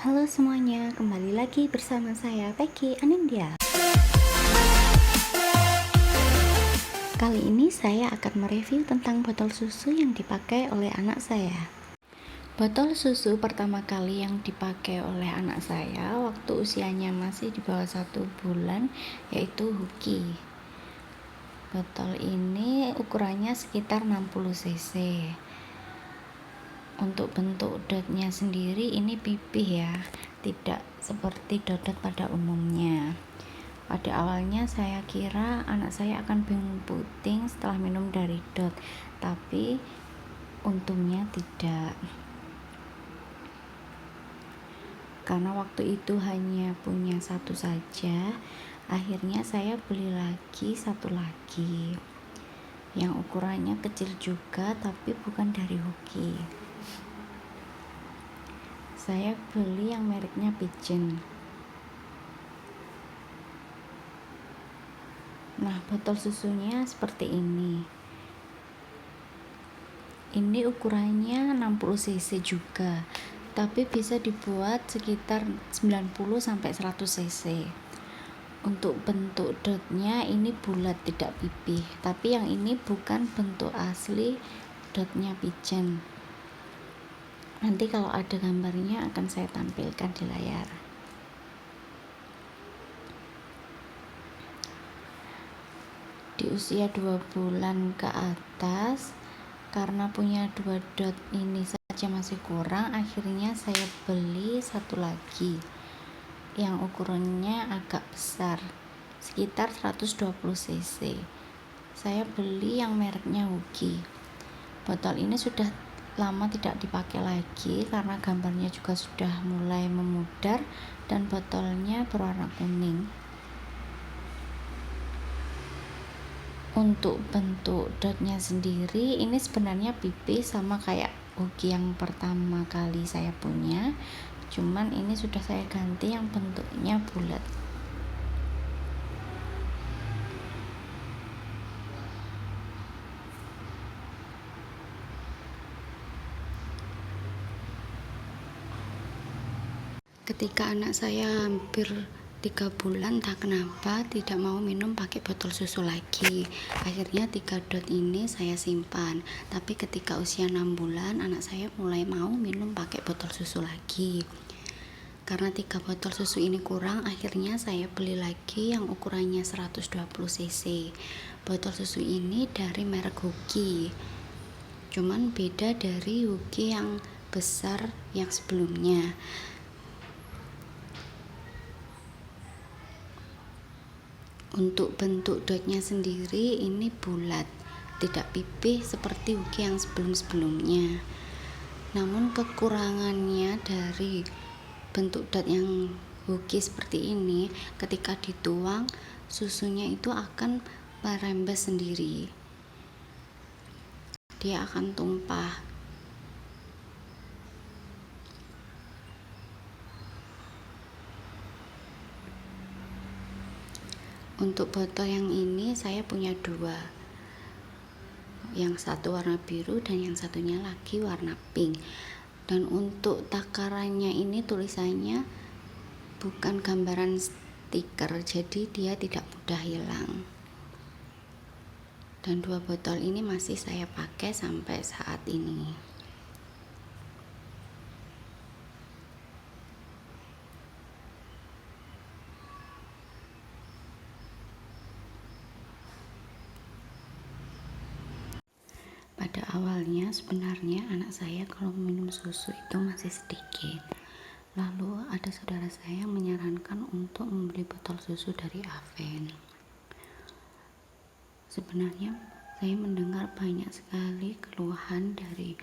Halo semuanya, kembali lagi bersama saya Peggy Anindya. Kali ini saya akan mereview tentang botol susu yang dipakai oleh anak saya. Botol susu pertama kali yang dipakai oleh anak saya waktu usianya masih di bawah 1 bulan, yaitu Huki. Botol ini ukurannya sekitar 60 cc. Untuk bentuk dotnya sendiri ini pipih ya, tidak seperti dot-dot pada umumnya. Pada awalnya saya kira anak saya akan bingung puting setelah minum dari dot, tapi untungnya tidak. Karena waktu itu hanya punya satu saja, akhirnya saya beli lagi satu lagi yang ukurannya kecil juga, tapi bukan dari Huki. Saya beli yang mereknya Pigeon. Nah, botol susunya seperti ini. Ini ukurannya 60 cc juga, tapi bisa dibuat sekitar 90-100 cc. Untuk bentuk dotnya ini bulat, tidak pipih, tapi yang ini bukan bentuk asli dotnya Pigeon. Nanti kalau ada gambarnya akan saya tampilkan di layar. Di usia 2 bulan ke atas, karena punya 2 dot ini saja masih kurang, akhirnya saya beli satu lagi yang ukurannya agak besar, sekitar 120 cc. Saya beli yang mereknya Huki. Botol ini sudah lama tidak dipakai lagi karena gambarnya juga sudah mulai memudar dan botolnya berwarna kuning. Untuk bentuk dotnya sendiri ini sebenarnya pipih sama kayak Huki yang pertama kali saya punya, cuman ini sudah saya ganti yang bentuknya bulat. Ketika anak saya hampir 3 bulan, tak kenapa tidak mau minum pakai botol susu lagi. Akhirnya 3 dot ini saya simpan. Tapi ketika usia 6 bulan, anak saya mulai mau minum pakai botol susu lagi. Karena 3 botol susu ini kurang, akhirnya saya beli lagi yang ukurannya 120 cc. Botol susu ini dari merek Huki. Cuman beda dari Huki yang besar yang sebelumnya. Untuk bentuk dotnya sendiri ini bulat, tidak pipih seperti Huki yang sebelum-sebelumnya. Namun kekurangannya dari bentuk dot yang Huki seperti ini, ketika dituang susunya itu akan merembes sendiri. Dia akan tumpah. Untuk botol yang ini saya punya 2, yang satu warna biru dan yang satunya lagi warna pink. Dan untuk takarannya ini tulisannya bukan gambaran stiker, jadi dia tidak mudah hilang. Dan 2 botol ini masih saya pakai sampai saat ini. Pada awalnya sebenarnya anak saya kalau minum susu itu masih sedikit. Lalu ada saudara saya yang menyarankan untuk membeli botol susu dari Aven. Sebenarnya saya mendengar banyak sekali keluhan dari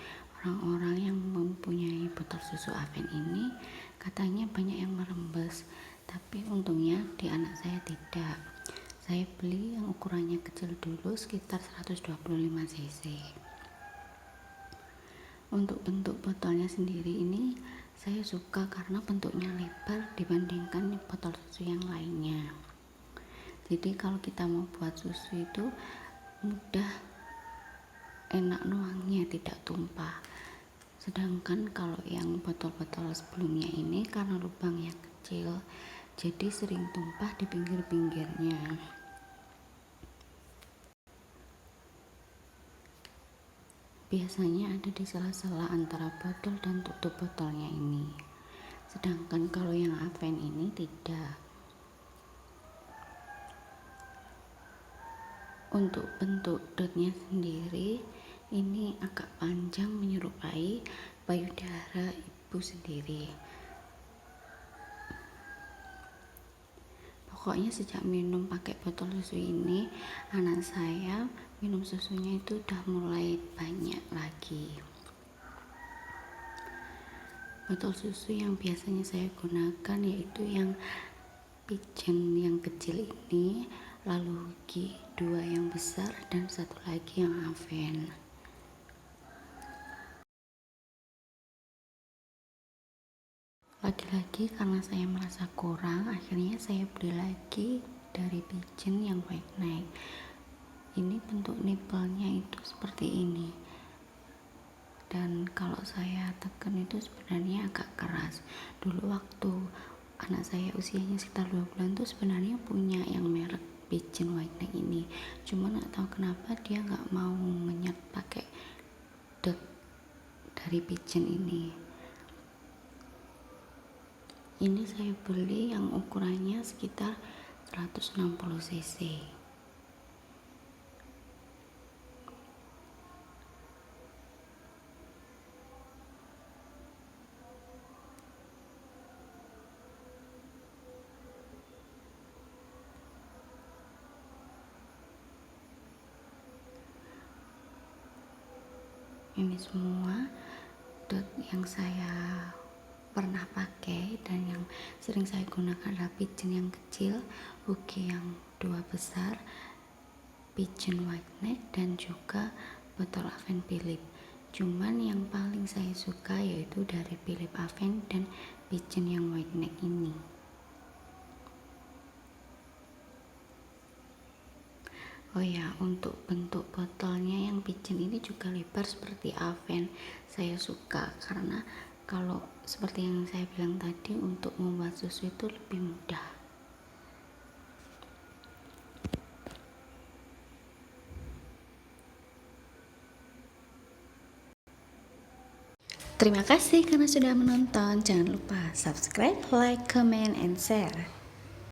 orang-orang yang mempunyai botol susu Aven ini, katanya banyak yang merembes, tapi untungnya di anak saya tidak. Saya beli yang ukurannya kecil dulu, sekitar 125 cc. Untuk bentuk botolnya sendiri ini saya suka karena bentuknya lebar dibandingkan botol susu yang lainnya. Jadi kalau kita mau buat susu itu mudah, enak nuangnya, tidak tumpah. Sedangkan kalau yang botol-botol sebelumnya ini karena lubangnya kecil, jadi sering tumpah di pinggir-pinggirnya. Biasanya ada di sela-sela antara botol dan tutup botolnya ini. Sedangkan kalau yang Aven ini tidak. Untuk bentuk dotnya sendiri ini agak panjang menyerupai payudara ibu sendiri. Pokoknya sejak minum pakai botol susu ini, anak saya minum susunya itu udah mulai banyak lagi. Botol susu yang biasanya saya gunakan yaitu yang Pigeon yang kecil ini, lalu G2 yang besar, dan satu lagi yang Aven. Lagi-lagi karena saya merasa kurang, akhirnya saya beli lagi dari Pigeon yang white neck. Ini bentuk nipplenya itu seperti ini, dan kalau saya tekan itu sebenarnya agak keras. Dulu waktu anak saya usianya sekitar 2 bulan tuh sebenarnya punya yang merek Pigeon white neck ini, cuman nggak tahu kenapa dia nggak mau ngenyet pakai dot dari Pigeon ini. Ini saya beli yang ukurannya sekitar 160 cc. Ini semua dot yang saya pernah pakai dan yang sering saya gunakan adalah Pigeon yang kecil, Huggy yang 2 besar, Pigeon white neck, dan juga botol Aven Philip. Cuman yang paling saya suka yaitu dari Philip Aven dan Pigeon yang white neck ini. Oh ya, untuk bentuk botolnya yang Pigeon ini juga lebar seperti Aven. Saya suka karena kalau seperti yang saya bilang tadi, untuk membuat susu itu lebih mudah. Terima kasih karena sudah menonton. Jangan lupa subscribe, like, comment, and share.